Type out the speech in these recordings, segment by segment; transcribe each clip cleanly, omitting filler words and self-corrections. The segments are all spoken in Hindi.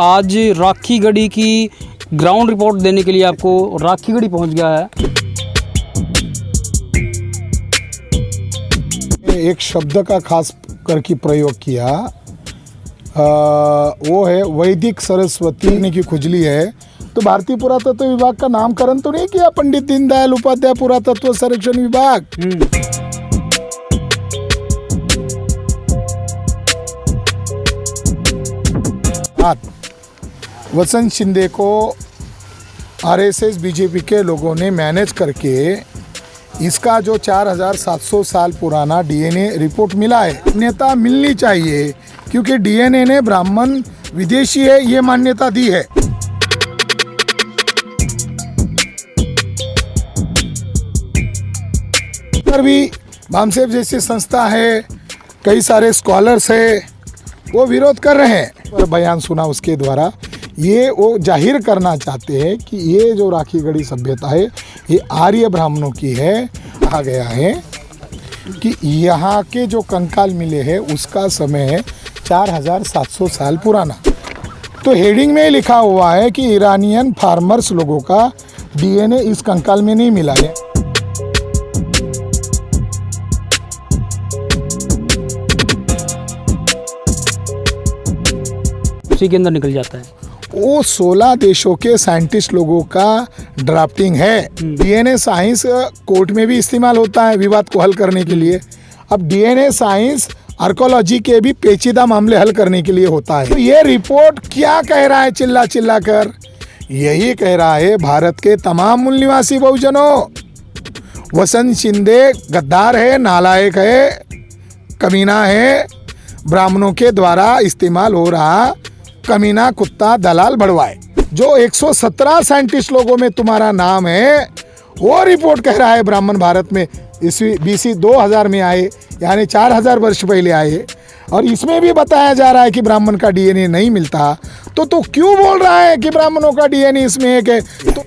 आज राखीगढ़ी की ग्राउंड रिपोर्ट देने के लिए आपको राखीगढ़ी पहुंच गया है। एक शब्द का खास करके प्रयोग किया, वो है वैदिक सरस्वती की खुजली है। तो भारतीय पुरातत्व विभाग का नामकरण तो नहीं किया पंडित दीनदयाल उपाध्याय पुरातत्व संरक्षण विभाग। वसंत शिंदे को आरएसएस बीजेपी के लोगों ने मैनेज करके इसका जो 4700 साल पुराना डीएनए रिपोर्ट मिला है, मान्यता मिलनी चाहिए, क्योंकि डीएनए ने ब्राह्मण विदेशी है ये मान्यता दी है। पर भी भामसेब जैसी संस्था है, कई सारे स्कॉलर्स है, वो विरोध कर रहे हैं। पर बयान सुना उसके द्वारा ये वो जाहिर करना चाहते हैं कि ये जो राखीगढ़ी सभ्यता है ये आर्य ब्राह्मणों की है। कहा गया है कि यहाँ के जो कंकाल मिले हैं उसका समय है 4700 साल पुराना। तो हेडिंग में लिखा हुआ है कि ईरानियन फार्मर्स लोगों का डीएनए इस कंकाल में नहीं मिला है। उसी के अंदर निकल जाता है। वो 16 देशों के साइंटिस्ट लोगों का ड्राफ्टिंग है। डीएनए साइंस कोर्ट में भी इस्तेमाल होता है विवाद को हल करने के लिए। अब डीएनए साइंस आर्कोलॉजी के भी पेचीदा मामले हल करने के लिए होता है। तो ये रिपोर्ट क्या कह रहा है चिल्ला चिल्ला कर? यही कह रहा है भारत के तमाम मूल निवासी बहुजनों, वसंत शिंदे गद्दार है, नालायक है, कमीना है, ब्राह्मणों के द्वारा इस्तेमाल हो रहा कमीना कुत्ता दलाल भड़वाए। जो 117 साइंटिस्ट लोगों में तुम्हारा नाम है, वो रिपोर्ट कह रहा है ब्राह्मण भारत में ईस्वी बीसी 2000 में आए, यानी 4000 वर्ष पहले आए, और इसमें भी बताया जा रहा है कि ब्राह्मण का डीएनए नहीं मिलता। तो क्यों बोल रहा है कि ब्राह्मणों का डीएनए इसमें एक है? तो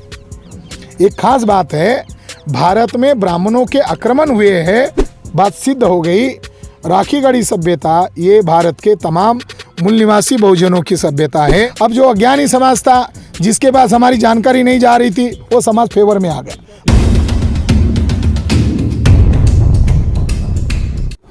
एक खास बात है, भारत में ब्राह्मणों के आक्रमण हुए हैं, बात सिद्ध हो गई। राखीगढ़ी सभ्यता ये भारत के तमाम मूल निवासी बहुजनों की सभ्यता है। अब जो अज्ञानी समाज था, जिसके पास हमारी जानकारी नहीं जा रही थी, वो समाज फेवर में आ गया।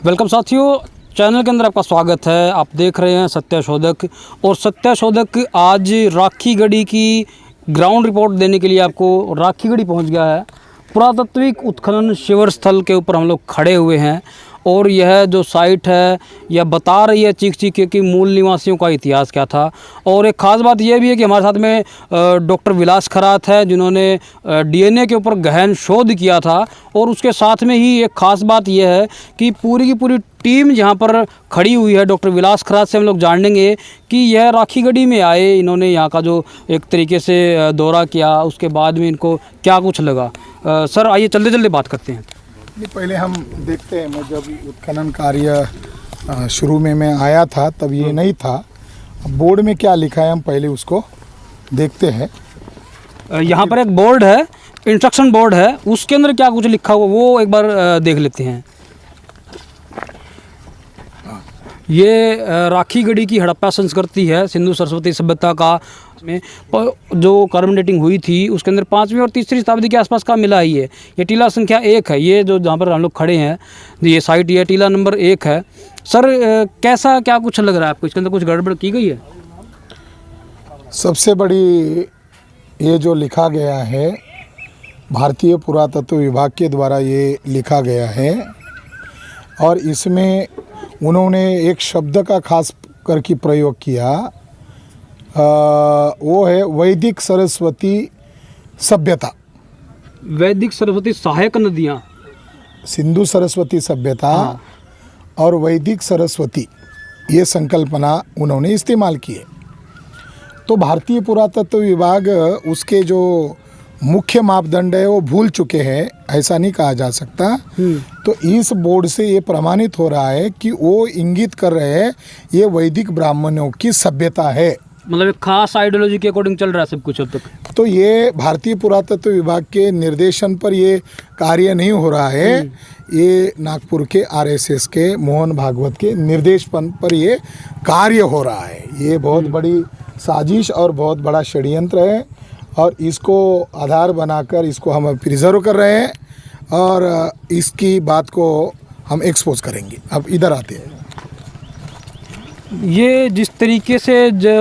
वेलकम साथियों, चैनल के अंदर आपका स्वागत है। आप देख रहे हैं सत्याशोधक, और सत्याशोधक आज राखीगढ़ी की ग्राउंड रिपोर्ट देने के लिए आपको राखीगढ़ी पहुंच गया है। पुरातात्विक उत्खनन शिविर स्थल के ऊपर हम लोग खड़े हुए हैं, और यह जो साइट है यह बता रही है चीख चीख के कि मूल निवासियों का इतिहास क्या था। और एक ख़ास बात यह भी है कि हमारे साथ में डॉक्टर विलास खरात है, जिन्होंने डीएनए के ऊपर गहन शोध किया था। और उसके साथ में ही एक ख़ास बात यह है कि पूरी की पूरी टीम यहाँ पर खड़ी हुई है। डॉक्टर विलास खरात से हम लोग जानेंगे कि यह राखीगढ़ी में आए, इन्होंने यहाँ का जो एक तरीके से दौरा किया, उसके बाद में इनको क्या कुछ लगा। सर आइए जल्दी जल्दी बात करते हैं। पहले हम देखते हैं, मैं जब उत्खनन कार्य शुरू में मैं आया था तब ये नहीं था। अब बोर्ड में क्या लिखा है हम पहले उसको देखते हैं। यहाँ पर एक बोर्ड है, इंस्ट्रक्शन बोर्ड है, उसके अंदर क्या कुछ लिखा हुआ वो एक बार देख लेते हैं। ये राखीगढ़ी की हड़प्पा संस्कृति है, सिंधु सरस्वती सभ्यता का में जो कार्बन डेटिंग हुई थी उसके अंदर 5वीं और 3री शताब्दी के आसपास का मिला ही है। ये टीला संख्या 1 है, ये जो जहाँ पर हम लोग खड़े हैं ये साइट, ये टीला नंबर 1 है। सर कैसा क्या कुछ लग रहा है आपको, इसके अंदर कुछ गड़बड़ की गई है? सबसे बड़ी ये जो लिखा गया है भारतीय पुरातत्व विभाग के द्वारा ये लिखा गया है, और इसमें उन्होंने एक शब्द का खास करके प्रयोग किया, वो है वैदिक सरस्वती सभ्यता। वैदिक सरस्वती सहायक नदियाँ, सिंधु सरस्वती सभ्यता और वैदिक सरस्वती, ये संकल्पना उन्होंने इस्तेमाल किए। तो भारतीय पुरातत्व विभाग उसके जो मुख्य मापदंड है वो भूल चुके हैं, ऐसा नहीं कहा जा सकता। तो इस बोर्ड से ये प्रमाणित हो रहा है कि वो इंगित कर रहे हैं ये वैदिक ब्राह्मणों की सभ्यता है। मतलब एक खास आइडियोलॉजी के अकॉर्डिंग चल रहा है सब कुछ अब तक। तो ये भारतीय पुरातत्व विभाग के निर्देशन पर ये कार्य नहीं हो रहा है, ये नागपुर के आरएसएस के मोहन भागवत के निर्देशन पर ये कार्य हो रहा है। ये बहुत बड़ी साजिश और बहुत बड़ा षड्यंत्र है और इसको आधार बनाकर इसको हम प्रिजर्व कर रहे हैं और इसकी बात को हम एक्सपोज करेंगे। अब इधर आते हैं। ये जिस तरीके से जो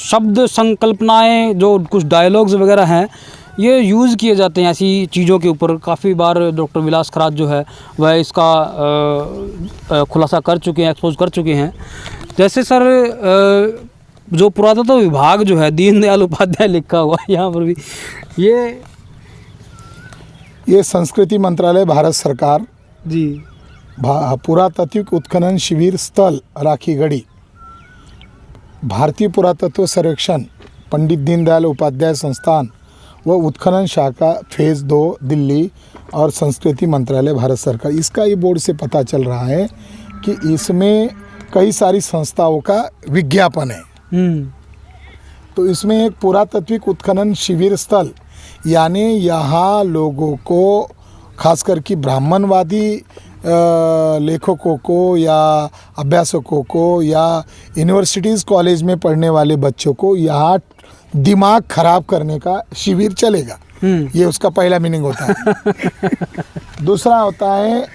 शब्द संकल्पनाएं, जो कुछ डायलॉग्स वगैरह हैं, ये यूज़ किए जाते हैं ऐसी चीज़ों के ऊपर। काफ़ी बार डॉक्टर विलास खरात जो है वह इसका खुलासा कर चुके हैं, एक्सपोज कर चुके हैं। जैसे सर जो पुरातत्व विभाग जो है, दीनदयाल उपाध्याय लिखा हुआ है यहाँ पर भी, ये संस्कृति मंत्रालय, भारत सरकार जी, पुरातात्विक उत्खनन शिविर स्थल राखीगढ़ी, भारतीय पुरातत्व सर्वेक्षण, पंडित दीनदयाल उपाध्याय संस्थान व उत्खनन शाखा फेज़ 2 दिल्ली और संस्कृति मंत्रालय भारत सरकार, इसका ये बोर्ड से पता चल रहा है कि इसमें कई सारी संस्थाओं का विज्ञापन है। तो इसमें एक पुरातात्विक उत्खनन शिविर स्थल, यानी यहाँ लोगों को खास करके ब्राह्मणवादी लेखकों को या अभ्यासकों को या यूनिवर्सिटीज़ कॉलेज में पढ़ने वाले बच्चों को यहाँ दिमाग खराब करने का शिविर चलेगा। ये उसका पहला मीनिंग होता है। दूसरा होता है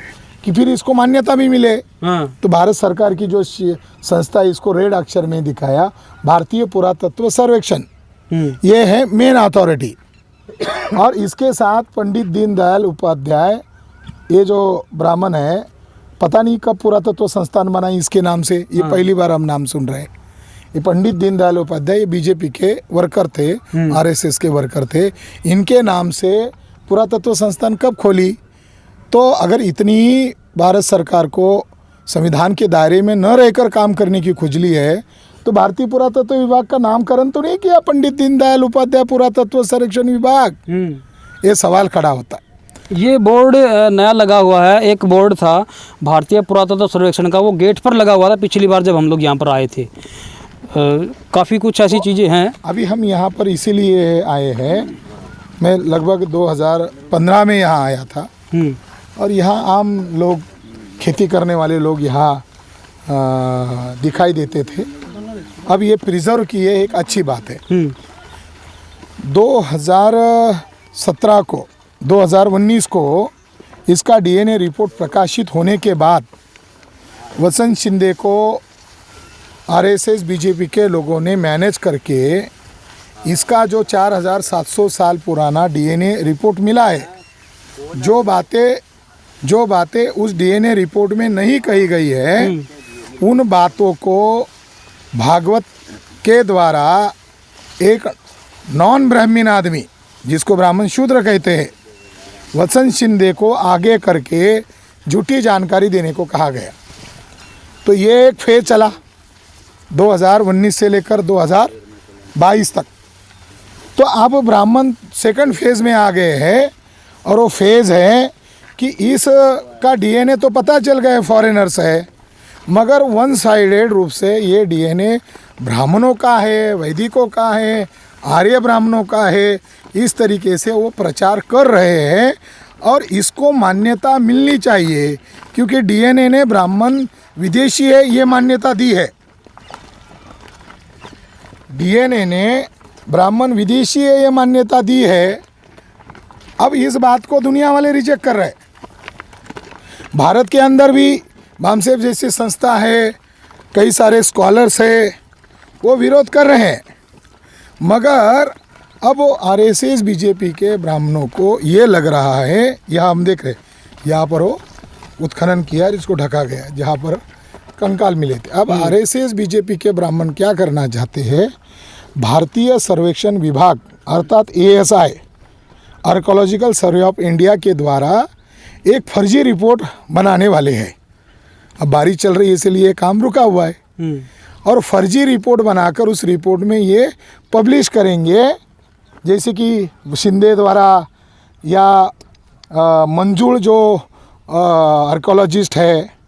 कि फिर इसको मान्यता भी मिले। तो भारत सरकार की जो संस्था, इसको रेड अक्षर में दिखाया, भारतीय पुरातत्व सर्वेक्षण, ये है मेन अथॉरिटी। और इसके साथ पंडित दीनदयाल उपाध्याय, ये जो ब्राह्मण है, पता नहीं कब पुरातत्व संस्थान बना इसके नाम से, ये पहली बार हम नाम सुन रहे हैं। ये पंडित दीनदयाल उपाध्याय, ये बीजेपी के वर्कर थे, आरएसएस के वर्कर थे, इनके नाम से पुरातत्व संस्थान कब खोली? तो अगर इतनी ही भारत सरकार को संविधान के दायरे में न रहकर काम करने की खुजली है, तो भारतीय पुरातत्व विभाग का नामकरण तो नहीं किया पंडित दीनदयाल उपाध्याय पुरातत्व संरक्षण विभाग? ये सवाल खड़ा होता है। ये बोर्ड नया लगा हुआ है। एक बोर्ड था भारतीय पुरातत्व सर्वेक्षण का, वो गेट पर लगा हुआ था पिछली बार जब हम लोग यहाँ पर आए थे। काफ़ी कुछ ऐसी चीज़ें हैं। अभी हम यहाँ पर इसीलिए आए हैं, मैं लगभग 2015 में यहाँ आया था और यहाँ आम लोग, खेती करने वाले लोग यहाँ दिखाई देते थे। अब ये प्रिजर्व किए, एक अच्छी बात है। 2019 को इसका डीएनए रिपोर्ट प्रकाशित होने के बाद वसंत शिंदे को आरएसएस बीजेपी के लोगों ने मैनेज करके इसका जो 4700 साल पुराना डीएनए रिपोर्ट मिला है, जो बातें उस डीएनए रिपोर्ट में नहीं कही गई है, उन बातों को भागवत के द्वारा एक नॉन ब्राह्मण आदमी, जिसको ब्राह्मण शूद्र कहते हैं, वसंत शिंदे को आगे करके झूठी जानकारी देने को कहा गया। तो ये एक फेज चला 2019 से लेकर 2022 तक। तो अब ब्राह्मण सेकंड फेज में आ गए हैं और वो फेज है कि इसका डीएनए तो पता चल गया फॉरेनर्स है, मगर वन साइडेड रूप से ये डीएनए ब्राह्मणों का है, वैदिकों का है, आर्य ब्राह्मणों का है, इस तरीके से वो प्रचार कर रहे हैं। और इसको मान्यता मिलनी चाहिए क्योंकि डीएनए ने ब्राह्मण विदेशी है ये मान्यता दी है। डीएनए ने ब्राह्मण विदेशी है ये मान्यता दी है। अब इस बात को दुनिया वाले रिजेक्ट कर रहे हैं। भारत के अंदर भी भामसेब जैसी संस्था है, कई सारे स्कॉलर्स है, वो विरोध कर रहे हैं। मगर अब वो आरएसएस बीजेपी के ब्राह्मणों को ये लग रहा है, यहाँ हम देख रहे हैं, यहाँ पर वो उत्खनन किया, इसको ढका गया जहाँ पर कंकाल मिले थे। अब आरएसएस बीजेपी के ब्राह्मण क्या करना चाहते हैं, भारतीय सर्वेक्षण विभाग अर्थात ASI, archaeological survey of India के द्वारा एक फर्जी रिपोर्ट बनाने वाले हैं। अब बारिश चल रही है इसलिए काम रुका हुआ है। और फर्जी रिपोर्ट बनाकर उस रिपोर्ट में ये पब्लिश करेंगे, जैसे कि शिंदे द्वारा या मंजूर जो आर्कोलॉजिस्ट है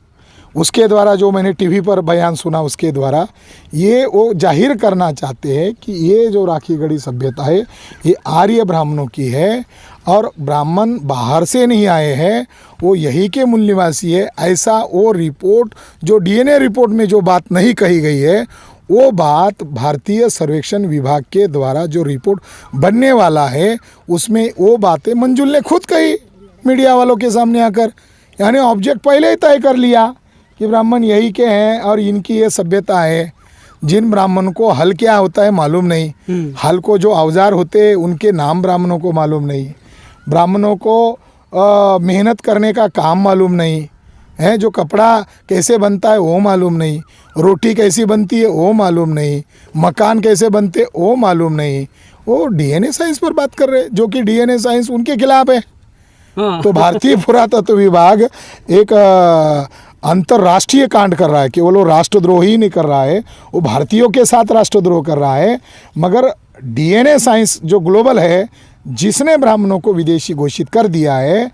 उसके द्वारा, जो मैंने टीवी पर बयान सुना उसके द्वारा, ये वो जाहिर करना चाहते हैं कि ये जो राखीगढ़ी सभ्यता है ये आर्य ब्राह्मणों की है और ब्राह्मण बाहर से नहीं आए हैं, वो यही के मूल निवासी है। ऐसा वो रिपोर्ट, जो डीएनए रिपोर्ट में जो बात नहीं कही गई है, वो बात भारतीय सर्वेक्षण विभाग के द्वारा जो रिपोर्ट बनने वाला है उसमें वो बातें मंजुल ने खुद कही मीडिया वालों के सामने आकर, यानी ऑब्जेक्ट पहले ही तय कर लिया कि ब्राह्मण यही के हैं और इनकी ये सभ्यता है। जिन ब्राह्मण को हल क्या होता है मालूम नहीं, हल को जो औजार होते हैं उनके नाम ब्राह्मणों को मालूम नहीं, ब्राह्मणों को मेहनत करने का काम मालूम नहीं है, जो कपड़ा कैसे बनता है वो मालूम नहीं, रोटी कैसी बनती है वो मालूम नहीं, मकान कैसे बनते वो मालूम नहीं। वो डीएनए साइंस पर बात कर रहे हैं, जो कि डीएनए साइंस उनके खिलाफ है। हाँ। तो भारतीय पुरातत्व विभाग एक अंतर्राष्ट्रीय कांड कर रहा है, केवल वो राष्ट्रद्रोही नहीं कर रहा है, वो भारतीयों के साथ राष्ट्रद्रोह कर रहा है। मगर डीएनए साइंस जो ग्लोबल है, जिसने ब्राह्मणों को विदेशी घोषित कर दिया है,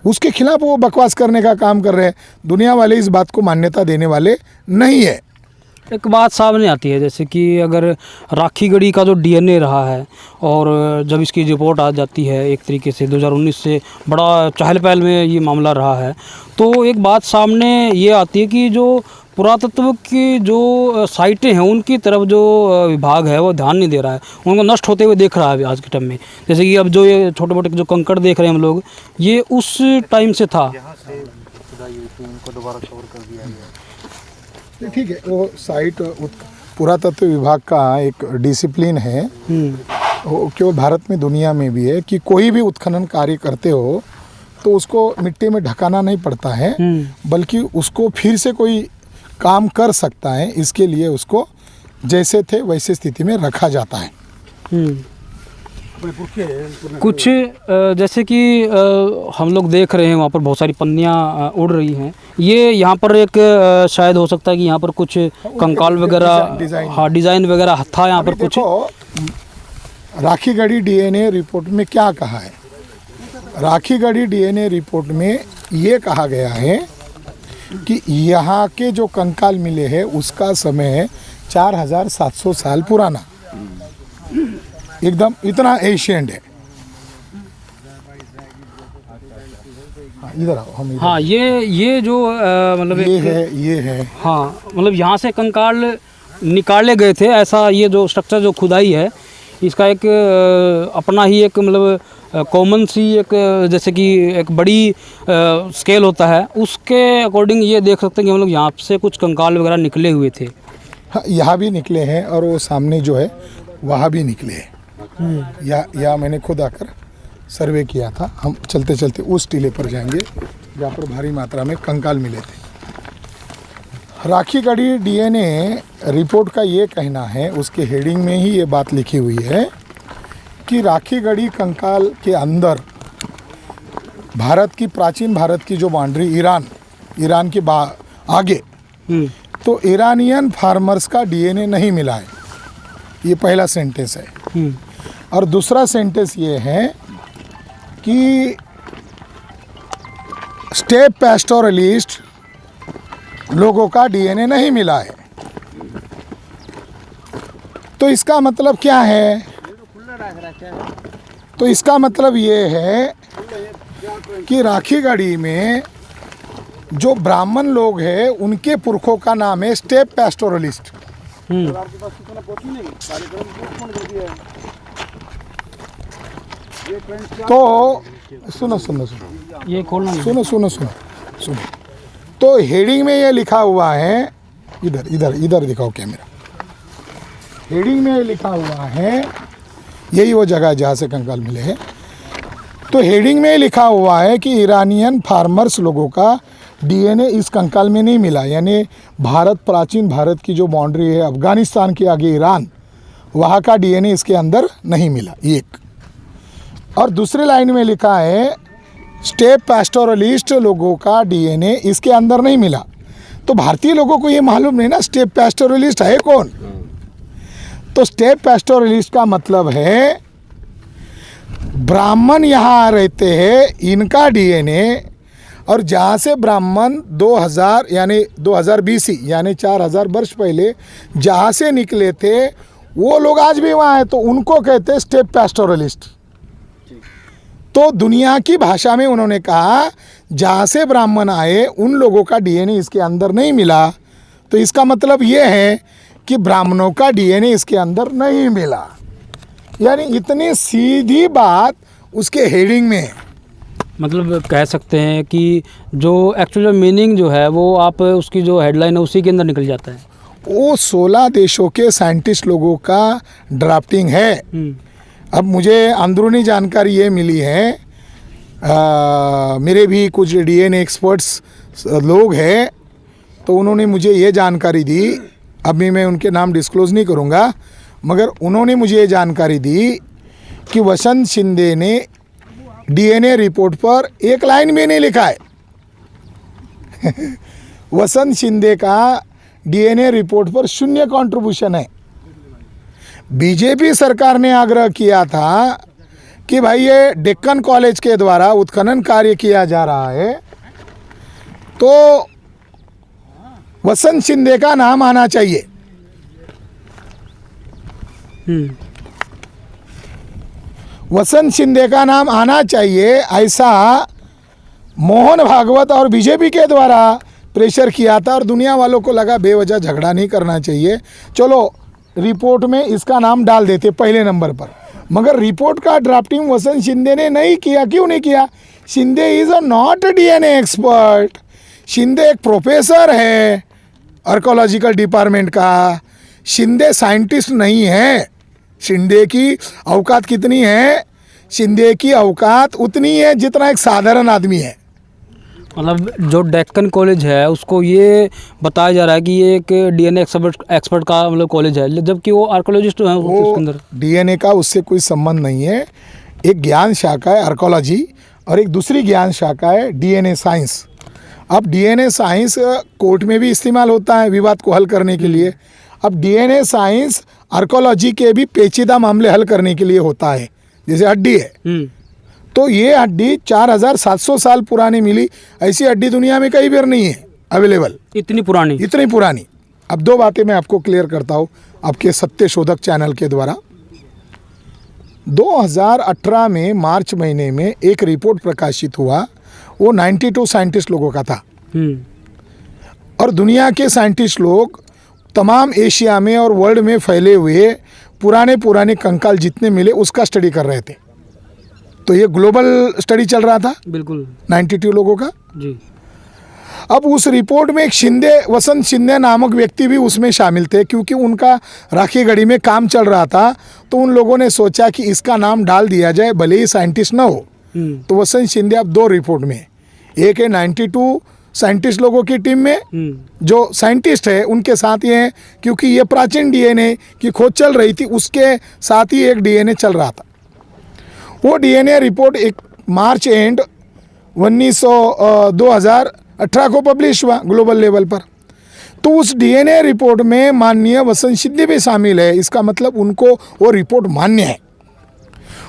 उसके खिलाफ वो बकवास करने का काम कर रहे हैं। दुनिया वाले इस बात को मान्यता देने वाले नहीं है। एक बात सामने आती है, जैसे कि अगर राखीगढ़ी का जो डीएनए रहा है और जब इसकी रिपोर्ट आ जाती है, एक तरीके से 2019 से बड़ा चहल पहल में ये मामला रहा है, तो एक बात सामने ये आती है कि जो पुरातत्व की जो साइटें हैं उनकी तरफ जो विभाग है वो ध्यान नहीं दे रहा है, उनको नष्ट होते हुए देख रहा है आज के टाइम में। जैसे कि अब जो ये छोटे मोटे जो कंकड़ देख रहे हैं हम लोग, ये उस टाइम से था। ठीक है, वो साइट पुरातत्व विभाग का एक डिसिप्लिन है, वो केवल भारत में दुनिया में भी है कि कोई भी उत्खनन कार्य करते हो तो उसको मिट्टी में ढकाना नहीं पड़ता है, बल्कि उसको फिर से कोई काम कर सकता है, इसके लिए उसको जैसे थे वैसे स्थिति में रखा जाता है। कुछ जैसे कि हम लोग देख रहे हैं वहाँ पर बहुत सारी पन्नियाँ उड़ रही हैं, ये यहाँ पर एक शायद हो सकता है कि यहाँ पर कुछ कंकाल वगैरह, हाँ डिज़ाइन वगैरह था यहाँ पर कुछ। राखीगढ़ी डीएनए रिपोर्ट में क्या कहा है? राखीगढ़ी डीएनए रिपोर्ट में ये कहा गया है कि यहाँ के जो कंकाल मिले हैं उसका समय 4700 साल पुराना, एकदम इतना एशियंट है। इधर आओ, हम इधर। हाँ, ये जो मतलब ये है हाँ, मतलब यहाँ से कंकाल निकाले गए थे, ऐसा ये जो स्ट्रक्चर जो खुदाई है इसका एक अपना ही एक मतलब कॉमन सी एक जैसे कि एक बड़ी स्केल होता है, उसके अकॉर्डिंग ये देख सकते हैं कि हम लोग यहाँ से कुछ कंकाल वगैरह निकले हुए थे। हाँ, यहाँ भी निकले हैं और वो सामने जो है वहाँ भी निकले हैं। या मैंने खुद आकर सर्वे किया था। हम चलते चलते उस टीले पर जाएंगे जहाँ पर भारी मात्रा में कंकाल मिले थे। राखीगढ़ी डीएनए रिपोर्ट का ये कहना है, उसके हेडिंग में ही ये बात लिखी हुई है कि राखीगढ़ी कंकाल के अंदर प्राचीन भारत की जो बाउंड्री ईरान के आगे, तो ईरानियन फार्मर्स का डीएनए नहीं मिला है। ये पहला सेंटेंस है। और दूसरा सेंटेंस ये है कि स्टेप पैस्टोरलिस्ट लोगों का डीएनए नहीं मिला है। तो इसका मतलब क्या है? तो इसका मतलब ये है कि राखीगढ़ी में जो ब्राह्मण लोग हैं उनके पुरखों का नाम है स्टेप पैस्टोरलिस्ट। तो सुनो ये खोलना सुनो। तो हेडिंग में ये लिखा हुआ है, इधर दिखाओ कैमरा। हेडिंग में ये लिखा हुआ है, यही वो जगह जहाँ से कंकाल मिले हैं। तो हेडिंग में लिखा हुआ है कि ईरानियन फार्मर्स लोगों का डीएनए इस कंकाल में नहीं मिला, यानी प्राचीन भारत की जो बाउंड्री है अफगानिस्तान के आगे ईरान, वहाँ का डीएनए इसके अंदर नहीं मिला, एक। और दूसरी लाइन में लिखा है स्टेप पैस्टोरलिस्ट लोगों का डीएनए इसके अंदर नहीं मिला। तो भारतीय लोगों को ये मालूम नहीं ना स्टेप पैस्टोरलिस्ट है कौन। तो स्टेप पैस्टोरलिस्ट का मतलब है ब्राह्मण यहाँ रहते हैं, इनका डीएनए, और जहाँ से ब्राह्मण 2000 यानी 2000 BC यानी 4000 वर्ष पहले जहाँ से निकले थे वो लोग आज भी वहाँ हैं, तो उनको कहते हैं स्टेप पैस्टोरलिस्ट। तो दुनिया की भाषा में उन्होंने कहा जहाँ से ब्राह्मण आए उन लोगों का डीएनए इसके अंदर नहीं मिला। तो इसका मतलब ये है कि ब्राह्मणों का डीएनए इसके अंदर नहीं मिला। यानी इतनी सीधी बात उसके हेडिंग में है। मतलब कह सकते हैं कि जो एक्चुअल मीनिंग जो है वो आप उसकी जो हेडलाइन है उसी के अंदर निकल जाता है। वो 16 देशों के साइंटिस्ट लोगों का ड्राफ्टिंग है। अब मुझे अंदरूनी जानकारी ये मिली है, मेरे भी कुछ डीएनए एक्सपर्ट्स लोग हैं, तो उन्होंने मुझे ये जानकारी दी। अभी मैं उनके नाम डिस्क्लोज़ नहीं करूँगा, मगर उन्होंने मुझे ये जानकारी दी कि वसंत शिंदे ने डीएनए रिपोर्ट पर एक लाइन भी नहीं लिखा है। वसंत शिंदे का डीएनए रिपोर्ट पर 0 कंट्रीब्यूशन है। बीजेपी सरकार ने आग्रह किया था कि भाई ये डेक्कन कॉलेज के द्वारा उत्खनन कार्य किया जा रहा है, तो वसंत शिंदे का नाम आना चाहिए। वसंत शिंदे का नाम आना चाहिए, ऐसा मोहन भागवत और बीजेपी के द्वारा प्रेशर किया था, और दुनिया वालों को लगा बेवजह झगड़ा नहीं करना चाहिए, चलो रिपोर्ट में इसका नाम डाल देते पहले नंबर पर। मगर रिपोर्ट का ड्राफ्टिंग वसंत शिंदे ने नहीं किया। क्यों नहीं किया? Shinde is a not DNA expert. Shinde एक प्रोफेसर है आर्कोलॉजिकल डिपार्टमेंट का। शिंदे साइंटिस्ट नहीं है। शिंदे की औकात कितनी है? शिंदे की औकात उतनी है जितना एक साधारण आदमी है। मतलब जो डेक्कन कॉलेज है उसको ये बताया जा रहा है कि ये एक डीएनए एक्सपर्ट का मतलब कॉलेज है, जबकि वो आर्कोलॉजिस्ट है उसके अंदर। डीएनए का उससे कोई संबंध नहीं है। एक ज्ञान शाखा है आर्कोलॉजी, और एक दूसरी ज्ञान शाखा है डीएनए साइंस। अब डीएनए साइंस कोर्ट में भी इस्तेमाल होता है विवाद को हल करने के लिए। अब डीएनए साइंस आर्कोलॉजी के भी पेचीदा मामले हल करने के लिए होता है। जैसे हड्डी है, तो ये हड्डी 4700 साल पुरानी मिली, ऐसी हड्डी दुनिया में कहीं भी नहीं है अवेलेबल। इतनी पुरानी। अब 2 बातें मैं आपको क्लियर करता हूँ आपके सत्य शोधक चैनल के द्वारा। 2018 में मार्च महीने में एक रिपोर्ट प्रकाशित हुआ, वो 92 साइंटिस्ट लोगों का था। और दुनिया के साइंटिस्ट लोग तमाम एशिया में और वर्ल्ड में फैले हुए पुराने कंकाल जितने मिले उसका स्टडी कर रहे थे। तो ये ग्लोबल स्टडी चल रहा था, बिल्कुल 92 लोगों का जी। अब उस रिपोर्ट में एक वसंत शिंदे नामक व्यक्ति भी उसमें शामिल थे, क्योंकि उनका राखीगढ़ी में काम चल रहा था, तो उन लोगों ने सोचा कि इसका नाम डाल दिया जाए, भले ही साइंटिस्ट ना हो। तो वसंत शिंदे अब 2 रिपोर्ट में, एक है 92 साइंटिस्ट लोगों की टीम में, जो साइंटिस्ट है उनके साथ ये हैं, क्योंकि ये प्राचीन डीएनए की खोज चल रही थी, उसके साथ ही एक डीएनए चल रहा था। वो डीएनए रिपोर्ट एक मार्च एंड 2018 को पब्लिश हुआ ग्लोबल लेवल पर। तो उस डीएनए रिपोर्ट में माननीय वसंत शिंदे भी शामिल है। इसका मतलब उनको वो रिपोर्ट मान्य है।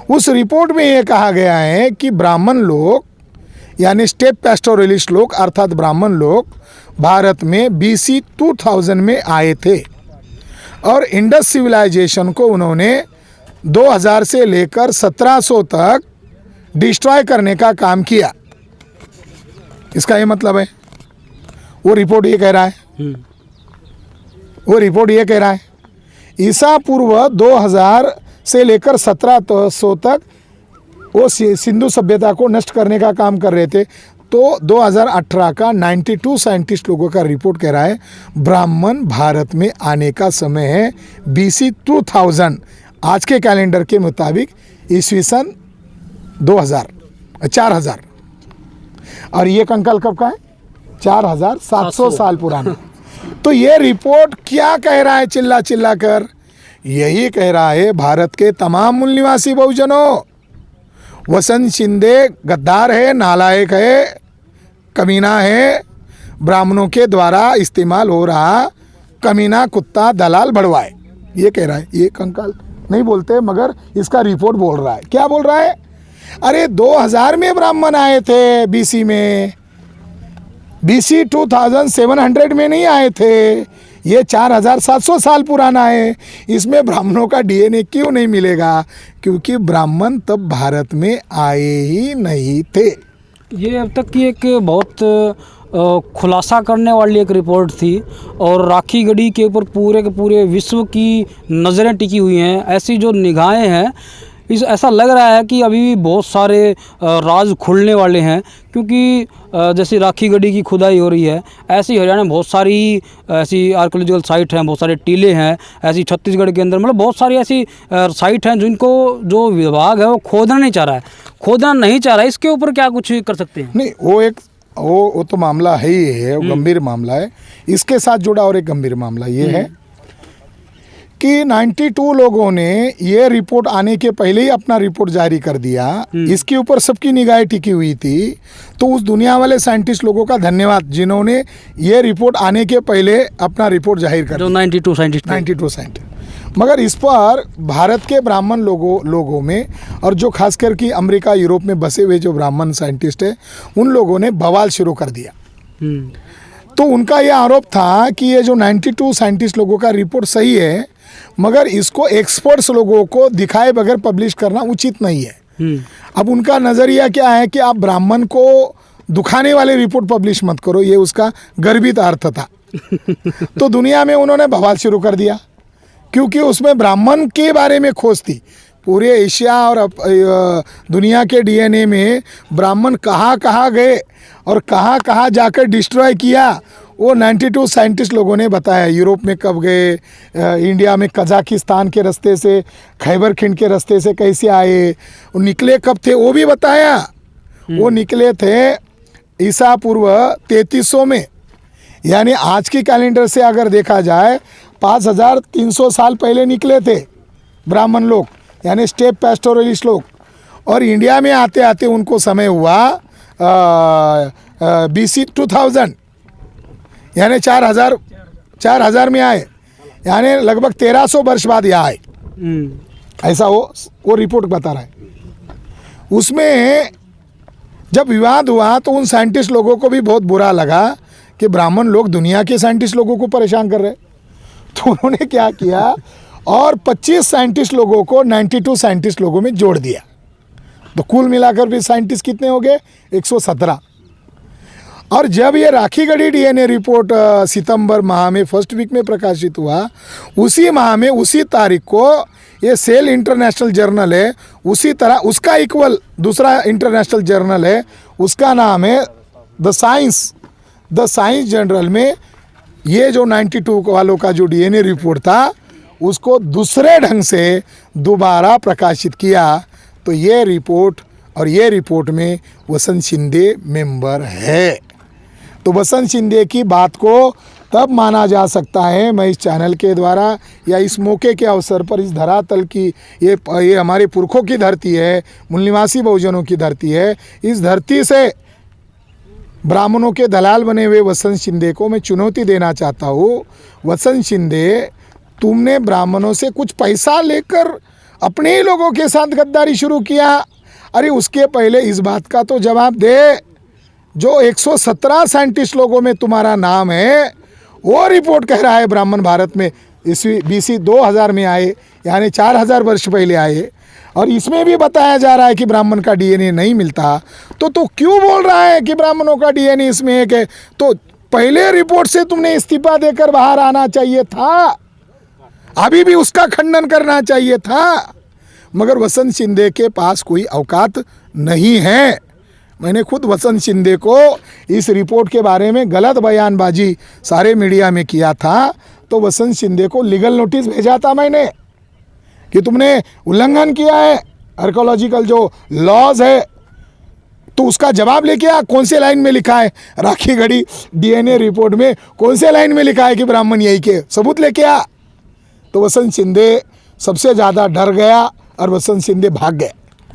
उस रिपोर्ट में ये कहा गया है कि ब्राह्मण लोग यानी स्टेप पैस्टोरलिस्ट लोग अर्थात ब्राह्मण लोग भारत में BC 2000 में आए थे, और इंडस सिविलाइजेशन को उन्होंने 2000 से लेकर 1700 तक डिस्ट्रॉय करने का काम किया। इसका ये मतलब है, वो रिपोर्ट ये कह रहा है, ईसा पूर्व 2000 से लेकर 1700 तक वो सिंधु सभ्यता को नष्ट करने का काम कर रहे थे। तो 2018 का 92 साइंटिस्ट लोगों का रिपोर्ट कह रहा है ब्राह्मण भारत में आने का समय है BC 2000, आज के कैलेंडर के मुताबिक ईस्वी सन 4000। और ये कंकाल कब का है? 4700 साल पुराना। तो ये रिपोर्ट क्या कह रहा है चिल्ला चिल्ला कर? यही कह रहा है भारत के तमाम मूल निवासी बहुजनों, वसंत शिंदे गद्दार है, नालायक है, कमीना है, ब्राह्मणों के द्वारा इस्तेमाल हो रहा कमीना कुत्ता दलाल भड़वा है। ये कह रहा है, ये कंकाल नहीं बोलते मगर इसका रिपोर्ट बोल रहा है। क्या बोल रहा है? अरे 2000 में ब्राह्मण आए थे BC में, BC 2700 में नहीं आए थे। ये 4700 साल पुराना है। इसमें ब्राह्मणों का डीएनए क्यों नहीं मिलेगा? क्योंकि ब्राह्मण तब भारत में आए ही नहीं थे। ये अब तक की एक बहुत खुलासा करने वाली एक रिपोर्ट थी और राखी गढ़ी के ऊपर पूरे के पूरे विश्व की नज़रें टिकी हुई हैं। ऐसी जो निगाहें हैं, ऐसा लग रहा है कि अभी भी बहुत सारे राज खुलने वाले हैं, क्योंकि जैसे राखी गढ़ी की खुदाई हो रही है, ऐसी हरियाणा में बहुत सारी ऐसी आर्कोलॉजिकल साइट हैं, बहुत सारे टीले हैं, ऐसी छत्तीसगढ़ के अंदर मतलब बहुत सारी ऐसी साइट हैं जिनको जो विभाग है वो खोदना नहीं चाह रहा है। इसके ऊपर क्या कुछ कर सकते हैं? नहीं, वो तो मामला है ही है, वो गंभीर मामला है। इसके साथ जुड़ा और एक गंभीर मामला ये है कि 92 लोगों ने ये रिपोर्ट आने के पहले ही अपना रिपोर्ट जारी कर दिया। इसके ऊपर सबकी निगाहें टिकी हुई थी। तो उस दुनिया वाले साइंटिस्ट लोगों का धन्यवाद जिन्होंने ये रिपोर्ट आने के पहले अपना रिपोर्ट जाहिर कर जो 92 साइंटिस्ट। मगर इस पर भारत के ब्राह्मण लोगों में और जो खासकर कि अमेरिका यूरोप में बसे हुए जो ब्राह्मण साइंटिस्ट है, उन लोगों ने बवाल शुरू कर दिया। तो उनका यह आरोप था कि ये जो 92 साइंटिस्ट लोगों का रिपोर्ट सही है, मगर इसको एक्सपर्ट्स लोगों को दिखाए बगैर पब्लिश करना उचित नहीं है। अब उनका नज़रिया क्या है कि आप ब्राह्मण को दुखाने वाले रिपोर्ट पब्लिश मत करो, ये उसका गर्भित अर्थ था। तो दुनिया में उन्होंने बवाल शुरू कर दिया, क्योंकि उसमें ब्राह्मण के बारे में खोज थी। पूरे एशिया और दुनिया के डीएनए में ब्राह्मण कहाँ कहाँ गए और कहाँ कहाँ जाकर डिस्ट्रॉय किया, वो 92 साइंटिस्ट लोगों ने बताया। यूरोप में कब गए, इंडिया में कजाकिस्तान के रास्ते से, खैबर खिंड के रास्ते से कैसे आए, वो निकले कब थे वो भी बताया। वो निकले थे ईसा पूर्व 3300 में, यानी आज की कैलेंडर से अगर देखा जाए 5300 साल पहले निकले थे ब्राह्मण लोग, यानी स्टेप पैस्टोरलिस्ट लोग। और इंडिया में आते आते उनको समय हुआ BC 2000, यानी 4000 में आए, यानी लगभग 1300 वर्ष बाद यहाँ आए। ऐसा वो रिपोर्ट बता रहा है। उसमें जब विवाद हुआ तो उन साइंटिस्ट लोगों को भी बहुत बुरा लगा कि ब्राह्मण लोग दुनिया के साइंटिस्ट लोगों को परेशान कर रहे। तो उन्होंने क्या किया, और 25 साइंटिस्ट लोगों को 92 साइंटिस्ट लोगों में जोड़ दिया। तो कुल मिलाकर भी साइंटिस्ट कितने हो गए? 117। और जब ये राखी गढ़ी डीएनए रिपोर्ट सितंबर माह में फर्स्ट वीक में प्रकाशित हुआ, उसी माह में उसी तारीख को ये सेल इंटरनेशनल जर्नल है, उसी तरह उसका इक्वल दूसरा इंटरनेशनल जर्नल है, उसका नाम है द साइंस जर्नल में ये जो 92 वालों का जो डीएनए रिपोर्ट था उसको दूसरे ढंग से दोबारा प्रकाशित किया। तो ये रिपोर्ट में वसंत शिंदे मेंबर है। तो वसंत शिंदे की बात को तब माना जा सकता है, मैं इस चैनल के द्वारा या इस मौके के अवसर पर, इस धरातल की ये हमारे पुरखों की धरती है, मूल निवासी बहुजनों की धरती है। इस धरती से ब्राह्मणों के दलाल बने हुए वसंत शिंदे को मैं चुनौती देना चाहता हूँ। वसंत शिंदे, तुमने ब्राह्मणों से कुछ पैसा लेकर अपने ही लोगों के साथ गद्दारी शुरू किया। अरे उसके पहले इस बात का तो जवाब दे, जो 117 साइंटिस्ट लोगों में तुम्हारा नाम है, वो रिपोर्ट कह रहा है ब्राह्मण भारत में BC 2000 में आए, यानी 4000 वर्ष पहले आए, और इसमें भी बताया जा रहा है कि ब्राह्मण का डीएनए नहीं मिलता। तो क्यों बोल रहा है कि ब्राह्मणों का डीएनए इसमें एक है? तो पहले रिपोर्ट से तुमने इस्तीफा देकर बाहर आना चाहिए था, अभी भी उसका खंडन करना चाहिए था। मगर वसंत शिंदे के पास कोई औकात नहीं है। मैंने खुद वसंत शिंदे को इस रिपोर्ट के बारे में गलत बयानबाजी सारे मीडिया में किया था, तो वसंत शिंदे को लीगल नोटिस भेजा था मैंने कि तुमने उल्लंघन किया है आर्कोलॉजिकल जो लॉज है। तो उसका जवाब लेके आ, कौन से लाइन में लिखा है राखी गढ़ी डीएनए रिपोर्ट में, कौन से लाइन में लिखा है कि ब्राह्मण यही के, सबूत लेके आ। तो वसंत शिंदे सबसे ज़्यादा डर गया और वसंत शिंदे भाग गए।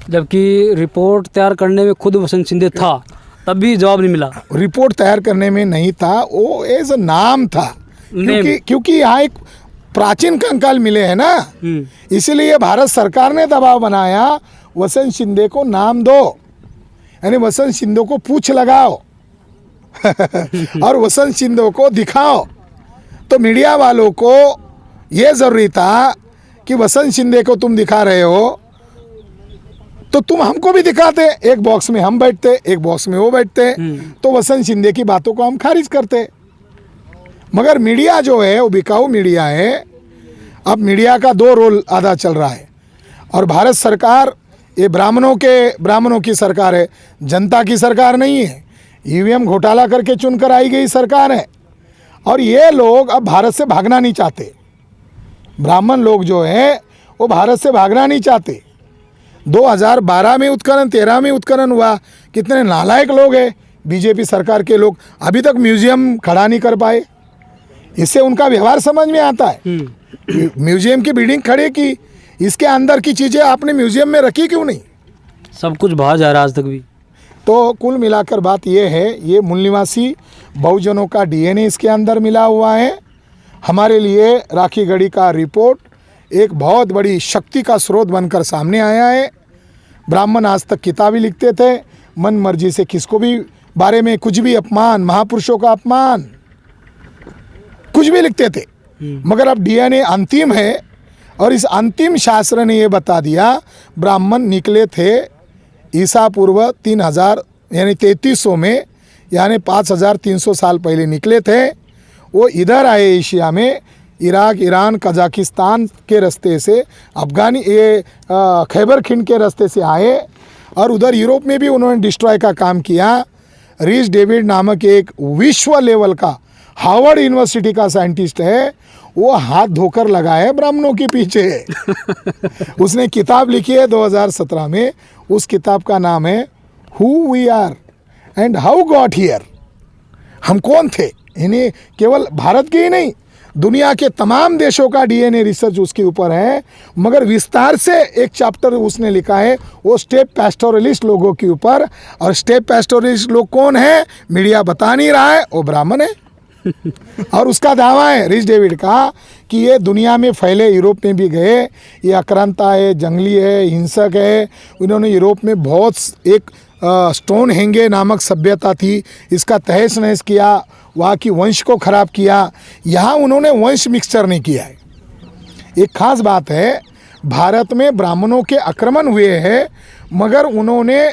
जबकि रिपोर्ट तैयार करने में खुद वसंत शिंदे था, तब भी जवाब नहीं मिला। रिपोर्ट तैयार करने में नहीं था, वो एज नाम था, क्योंकि यहाँ एक प्राचीन कंकाल मिले हैं ना, इसीलिए भारत सरकार ने दबाव बनाया वसंत शिंदे को नाम दो, यानी वसंत शिंदे को पूछ लगाओ और वसंत शिंदे को दिखाओ। तो मीडिया वालों को ये ज़रूरी था कि वसंत शिंदे को तुम दिखा रहे हो, तो तुम हमको भी दिखाते, एक बॉक्स में हम बैठते, एक बॉक्स में वो बैठते, तो वसंत शिंदे की बातों को हम खारिज करते। मगर मीडिया जो है वो बिकाऊ मीडिया है। अब मीडिया का दो रोल आधा चल रहा है, और भारत सरकार ये ब्राह्मणों की सरकार है, जनता की सरकार नहीं है। ईवीएम घोटाला करके चुनकर आई गई सरकार है, और ये लोग अब भारत से भागना नहीं चाहते। ब्राह्मण लोग जो हैं वो भारत से भागना नहीं चाहते। 2012 में उत्खनन, 13 में उत्खनन हुआ, कितने नालायक लोग हैं बीजेपी सरकार के लोग, अभी तक म्यूजियम खड़ा नहीं कर पाए। इससे उनका व्यवहार समझ में आता है। म्यूजियम की बिल्डिंग खड़े की, इसके अंदर की चीज़ें आपने म्यूजियम में रखी क्यों नहीं? सब कुछ बाहर जा रहा है आज तक भी। तो कुल मिलाकर बात ये है, ये मूल निवासी बहुजनों का डीएनए इसके अंदर मिला हुआ है। हमारे लिए राखी गढ़ी का रिपोर्ट एक बहुत बड़ी शक्ति का स्रोत बनकर सामने आया है। ब्राह्मण आज तक किताबें लिखते थे, मन मर्जी से किसको भी बारे में कुछ भी अपमान, महापुरुषों का अपमान, कुछ भी लिखते थे। मगर अब डीएनए अंतिम है, और इस अंतिम शास्त्र ने ये बता दिया, ब्राह्मण निकले थे ईसा पूर्व 3000 यानी 3300 में, यानी 5300 साल पहले निकले थे। वो इधर आए एशिया में, इराक, ईरान, कजाकिस्तान के रास्ते से, खैबर खिंड के रास्ते से आए, और उधर यूरोप में भी उन्होंने डिस्ट्रॉय का काम किया। रीच डेविड नामक एक विश्व लेवल का हार्वर्ड यूनिवर्सिटी का साइंटिस्ट है, वो हाथ धोकर लगा है ब्राह्मणों के पीछे। उसने किताब लिखी है 2017 में, उस किताब का नाम है who we are and how got here. हम कौन थे, इन्हें केवल भारत के ही नहीं, दुनिया के तमाम देशों का डीएनए रिसर्च उसके ऊपर है। मगर विस्तार से एक चैप्टर उसने लिखा है वो स्टेप पैस्टोरलिस्ट लोगों के ऊपर। और स्टेप पैस्टोरलिस्ट लोग कौन है, मीडिया बता नहीं रहा है, वो ब्राह्मण है। और उसका दावा है रिच डेविड का कि ये दुनिया में फैले, यूरोप में भी गए, ये आक्रांता है, जंगली है, हिंसक है। उन्होंने यूरोप में बहुत एक स्टोन हेंगे नामक सभ्यता थी, इसका तहस नहस किया, वहाँ की वंश को खराब किया। यहाँ उन्होंने वंश मिक्सचर नहीं किया है। एक खास बात है, भारत में ब्राह्मणों के आक्रमण हुए हैं, मगर उन्होंने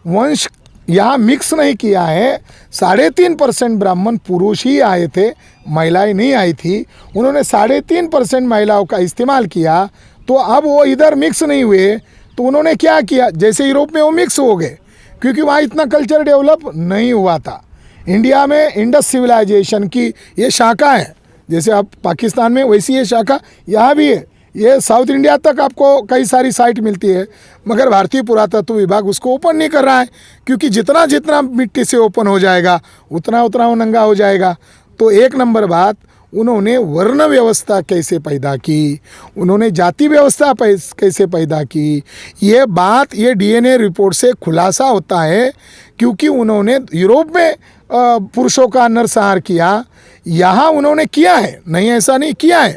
वंश यहाँ मिक्स नहीं किया है। 3.5% ब्राह्मण पुरुष ही आए थे, महिलाएं नहीं आई थी। उन्होंने 3.5% महिलाओं का इस्तेमाल किया, तो अब वो इधर मिक्स नहीं हुए। तो उन्होंने क्या किया, जैसे यूरोप में वो मिक्स हो गए, क्योंकि वहाँ इतना कल्चर डेवलप नहीं हुआ था। इंडिया में इंडस सिविलाइजेशन की ये शाखा है, जैसे अब पाकिस्तान में वैसी ये शाखा यहाँ भी है। ये साउथ इंडिया तक आपको कई सारी साइट मिलती है, मगर भारतीय पुरातत्व विभाग उसको ओपन नहीं कर रहा है, क्योंकि जितना जितना मिट्टी से ओपन हो जाएगा उतना उतना वो नंगा हो जाएगा। तो एक नंबर बात, उन्होंने वर्ण व्यवस्था कैसे पैदा की, उन्होंने जाति व्यवस्था कैसे पैदा की, ये बात ये डीएनए रिपोर्ट से खुलासा होता है। क्योंकि उन्होंने यूरोप में पुरुषों का नरसंहार किया, यहाँ उन्होंने किया है, नहीं ऐसा नहीं किया है,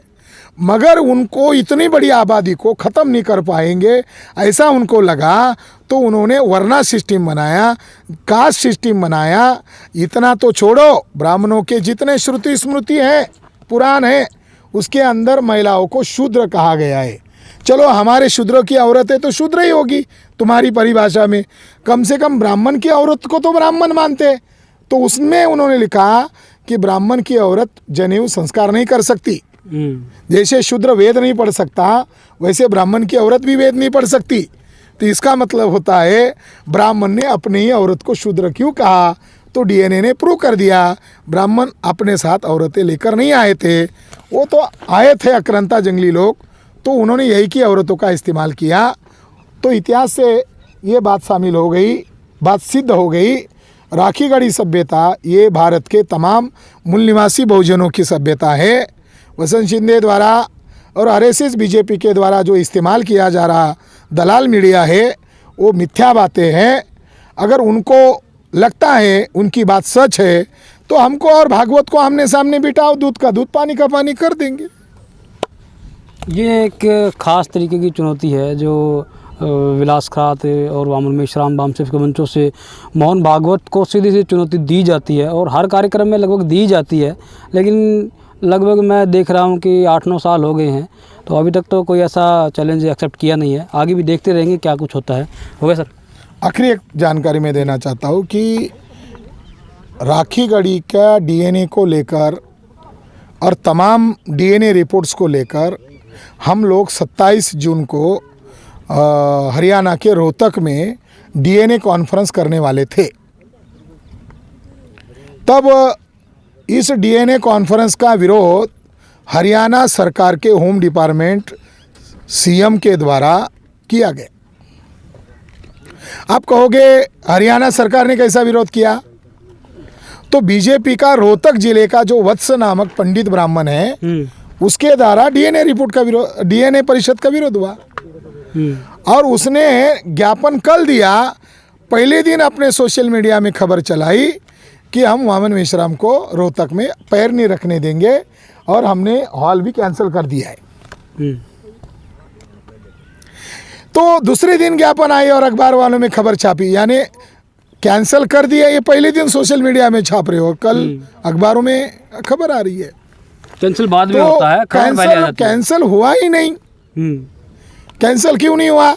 मगर उनको इतनी बड़ी आबादी को ख़त्म नहीं कर पाएंगे ऐसा उनको लगा, तो उन्होंने वर्ना सिस्टम बनाया, कास्ट सिस्टम बनाया। इतना तो छोड़ो, ब्राह्मणों के जितने श्रुति स्मृति हैं, पुराण है, उसके अंदर महिलाओं को शूद्र कहा गया है। चलो हमारे शूद्रों की औरतें तो शूद्र ही होगी तुम्हारी परिभाषा में, कम से कम ब्राह्मण की औरत को तो ब्राह्मण मानते। तो उसमें उन्होंने लिखा कि ब्राह्मण की औरत जनेऊ संस्कार नहीं कर सकती। जैसे शूद्र वेद नहीं पढ़ सकता, वैसे ब्राह्मण की औरत भी वेद नहीं पढ़ सकती। तो इसका मतलब होता है ब्राह्मण ने अपने ही औरत को शूद्र क्यों कहा, तो डीएनए ने प्रूव कर दिया ब्राह्मण अपने साथ औरतें लेकर नहीं आए थे, वो तो आए थे आक्रांता जंगली लोग, तो उन्होंने यही की औरतों का इस्तेमाल किया। तो इतिहास से ये बात शामिल हो गई, बात सिद्ध हो गई। राखी गढ़ी सभ्यता ये भारत के तमाम मूल निवासी बहुजनों की सभ्यता है। वसंत शिंदे द्वारा और आरएसएस बीजेपी के द्वारा जो इस्तेमाल किया जा रहा दलाल मीडिया है, वो मिथ्या बातें हैं। अगर उनको लगता है उनकी बात सच है, तो हमको और भागवत को आमने सामने बिठाओ, दूध का दूध पानी का पानी कर देंगे। ये एक ख़ास तरीके की चुनौती है जो विलास खरात और वामन मेश्राम वामसिफ के मंचों से मोहन भागवत को सीधी सी चुनौती दी जाती है, और हर कार्यक्रम में लगभग दी जाती है। लेकिन लगभग मैं देख रहा हूँ कि 8-9 साल हो गए हैं, तो अभी तक तो कोई ऐसा चैलेंज एक्सेप्ट किया नहीं है, आगे भी देखते रहेंगे क्या कुछ होता है। हो गया सर। आखिरी एक जानकारी मैं देना चाहता हूँ कि राखीगढ़ी का डीएनए को लेकर और तमाम डीएनए रिपोर्ट्स को लेकर हम लोग 27 जून को हरियाणा के रोहतक में डीएनए कॉन्फ्रेंस करने वाले थे। तब इस डीएनए कॉन्फ्रेंस का विरोध हरियाणा सरकार के होम डिपार्टमेंट सीएम के द्वारा किया गया। आप कहोगे हरियाणा सरकार ने कैसा विरोध किया? तो बीजेपी का रोहतक जिले का जो वत्स नामक पंडित ब्राह्मण है उसके द्वारा डीएनए रिपोर्ट का विरोध, डीएनए परिषद का विरोध हुआ और उसने ज्ञापन कल दिया। पहले दिन अपने सोशल मीडिया में खबर चलाई कि हम वामन मेश्राम को रोहतक में पैर नहीं रखने देंगे और हमने हॉल भी कैंसिल कर दिया है। तो दूसरे दिन ज्ञापन आई और अखबार वालों में खबर छापी, यानी कैंसिल कर दिया। ये पहले दिन सोशल मीडिया में छाप रहे हो, कल अखबारों में खबर आ रही है। कैंसिल बाद में तो होता है, खबर पहले आ जाती है। कैंसिल हुआ ही नहीं। कैंसिल क्यों नहीं हुआ?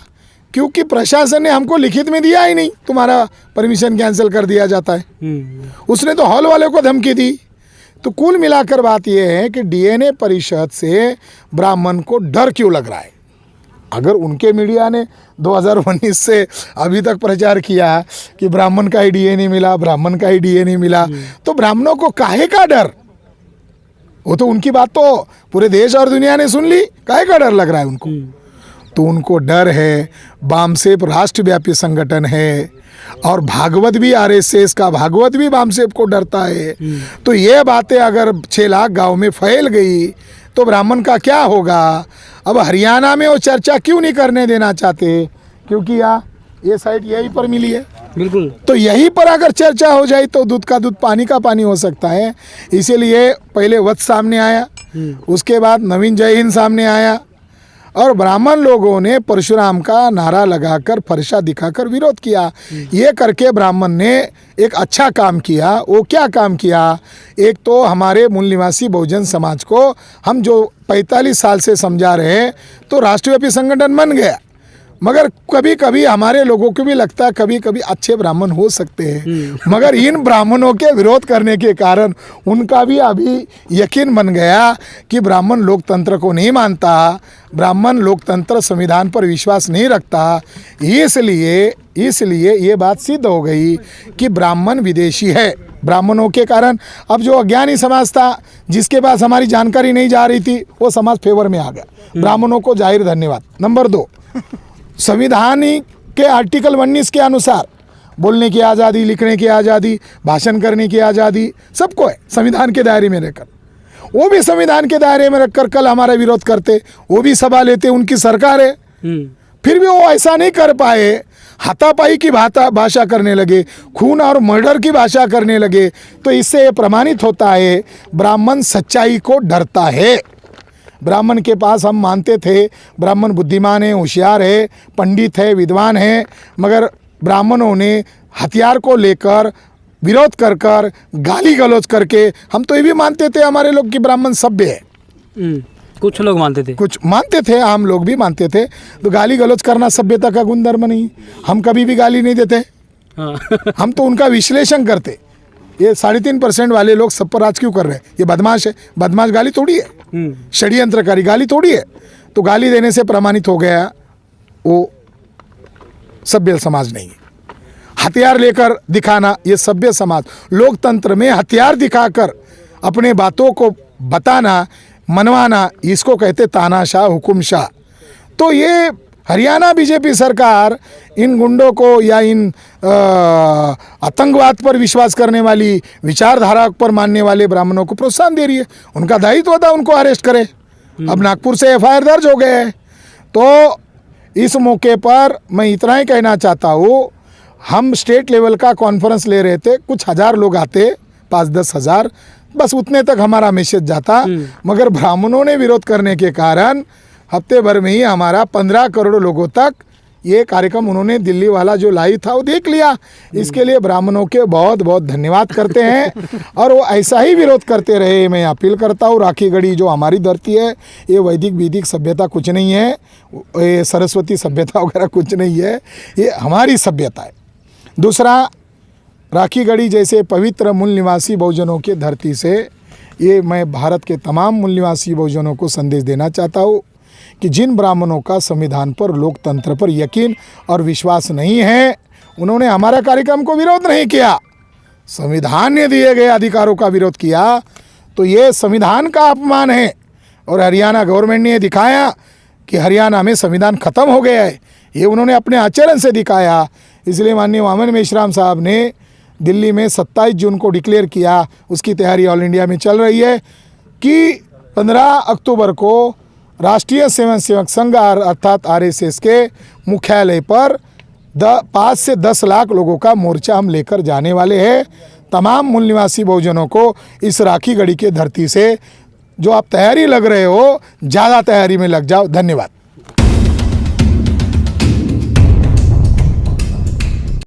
क्योंकि प्रशासन ने हमको लिखित में दिया ही नहीं, तुम्हारा परमिशन कैंसिल कर दिया जाता है। उसने तो हॉल वाले को धमकी दी। तो कुल मिलाकर बात यह है कि डीएनए परिषद से ब्राह्मण को डर क्यों लग रहा है? अगर उनके मीडिया ने 2019 से अभी तक प्रचार किया कि ब्राह्मण का ही डीएनए मिला, ब्राह्मण का ही डीएनए मिला, तो ब्राह्मणों को काहे का डर? वो तो उनकी बात तो पूरे देश और दुनिया ने सुन ली, काहे का डर लग रहा है उनको? तो उनको डर है, बामसेप राष्ट्रव्यापी संगठन है और भागवत भी, आरएसएस का भागवत भी बामसेप को डरता है। तो ये बातें अगर 6 लाख गांव में फैल गई तो ब्राह्मण का क्या होगा? अब हरियाणा में वो चर्चा क्यों नहीं करने देना चाहते? क्योंकि ये साइड यहीं पर मिली है। बिल्कुल। तो यहीं पर अगर चर्चा हो जाए तो दूध का दूध पानी का पानी हो सकता है। इसीलिए पहले वत्स सामने आया, उसके बाद नवीन जय हिंद सामने आया और ब्राह्मण लोगों ने परशुराम का नारा लगाकर, फरसा दिखाकर विरोध किया। ये करके ब्राह्मण ने एक अच्छा काम किया। वो क्या काम किया? एक तो हमारे मूल निवासी बहुजन समाज को हम जो 45 साल से समझा रहे हैं तो राष्ट्रव्यापी संगठन बन गया, मगर कभी कभी हमारे लोगों को भी लगता है कभी कभी अच्छे ब्राह्मण हो सकते हैं, मगर इन ब्राह्मणों के विरोध करने के कारण उनका भी अभी यकीन बन गया कि ब्राह्मण लोकतंत्र को नहीं मानता, ब्राह्मण लोकतंत्र संविधान पर विश्वास नहीं रखता। इसलिए ये बात सिद्ध हो गई कि ब्राह्मण विदेशी है। ब्राह्मणों के कारण अब जो अज्ञानी समाज था, जिसके पास हमारी जानकारी नहीं जा रही थी, वो समाज फेवर में आ गया। ब्राह्मणों को जाहिर धन्यवाद। नंबर 2, संविधान के आर्टिकल 19 के अनुसार बोलने की आज़ादी, लिखने की आज़ादी, भाषण करने की आज़ादी सबको है संविधान के दायरे में रहकर। वो भी संविधान के दायरे में रखकर कल हमारा विरोध करते, वो भी सभा लेते, उनकी सरकार है। फिर भी वो ऐसा नहीं कर पाए, हाथापाई की भाषा करने लगे, खून और मर्डर की भाषा करने लगे। तो इससे ये प्रमाणित होता है ब्राह्मण सच्चाई को डरता है। ब्राह्मण के पास हम मानते थे ब्राह्मण बुद्धिमान है, होशियार है, पंडित है, विद्वान है, मगर ब्राह्मणों ने हथियार को लेकर विरोध कर कर, गाली गलौज करके, हम तो ये भी मानते थे हमारे लोग कि ब्राह्मण सभ्य है। कुछ लोग मानते थे, आम लोग भी मानते थे। तो गाली गलौज करना सभ्यता का गुणधर्म नहीं। हम कभी भी गाली नहीं देते। हम तो उनका विश्लेषण करते। ये 3.5% वाले लोग सब पर राज क्यों कर रहे हैं? ये बदमाश है। बदमाश गाली थोड़ी है, षड्यंत्रकारी गाली थोड़ी है। तो गाली देने से प्रमाणित हो गया वो सभ्य समाज नहीं है। हथियार लेकर दिखाना ये सभ्य समाज। लोकतंत्र में हथियार दिखाकर अपने बातों को बताना, मनवाना, इसको कहते तानाशाह, हुकुमशाह। तो ये हरियाणा बीजेपी सरकार इन गुंडों को या इन आतंकवाद पर विश्वास करने वाली विचारधारा पर मानने वाले ब्राह्मणों को प्रोत्साहन दे रही है। उनका दायित्व था उनको अरेस्ट करे। अब नागपुर से एफआईआर दर्ज हो गए हैं। तो इस मौके पर मैं इतना ही कहना चाहता हूँ, हम स्टेट लेवल का कॉन्फ्रेंस ले रहे थे, कुछ हज़ार लोग आते, 5-10 हज़ार, बस उतने तक हमारा मैसेज जाता। मगर ब्राह्मणों ने विरोध करने के कारण हफ्ते भर में ही हमारा 15 करोड़ लोगों तक ये कार्यक्रम उन्होंने दिल्ली वाला जो लाइव था वो देख लिया। इसके लिए ब्राह्मणों के बहुत बहुत धन्यवाद करते हैं और वो ऐसा ही विरोध करते रहे। मैं अपील करता हूँ, राखी गढ़ी जो हमारी धरती है, ये वैदिक सभ्यता कुछ नहीं है, ये सरस्वती सभ्यता वगैरह कुछ नहीं है, ये हमारी सभ्यता है। दूसरा, राखी गढ़ी जैसे पवित्र मूल निवासी बहुजनों के धरती से ये मैं भारत के तमाम मूल निवासी बहुजनों को संदेश देना चाहता हूँ कि जिन ब्राह्मणों का संविधान पर, लोकतंत्र पर यकीन और विश्वास नहीं है, उन्होंने हमारा कार्यक्रम को विरोध नहीं किया, संविधान ने दिए गए अधिकारों का विरोध किया, तो ये संविधान का अपमान है। और हरियाणा गवर्नमेंट ने दिखाया कि हरियाणा में संविधान खत्म हो गया है, ये उन्होंने अपने आचरण से दिखाया। इसलिए माननीय वामन मेश्राम साहब ने दिल्ली में 27 जून को डिक्लेयर किया, उसकी तैयारी ऑल इंडिया में चल रही है कि 15 अक्टूबर को राष्ट्रीय स्वयंसेवक संघ अर्थात RSS के मुख्यालय पर 5 से 10 लाख लोगों का मोर्चा हम लेकर जाने वाले हैं। तमाम मूल निवासी बहुजनों को इस राखी गढ़ी के धरती से जो आप तैयारी लग रहे हो, ज़्यादा तैयारी में लग जाओ। धन्यवाद।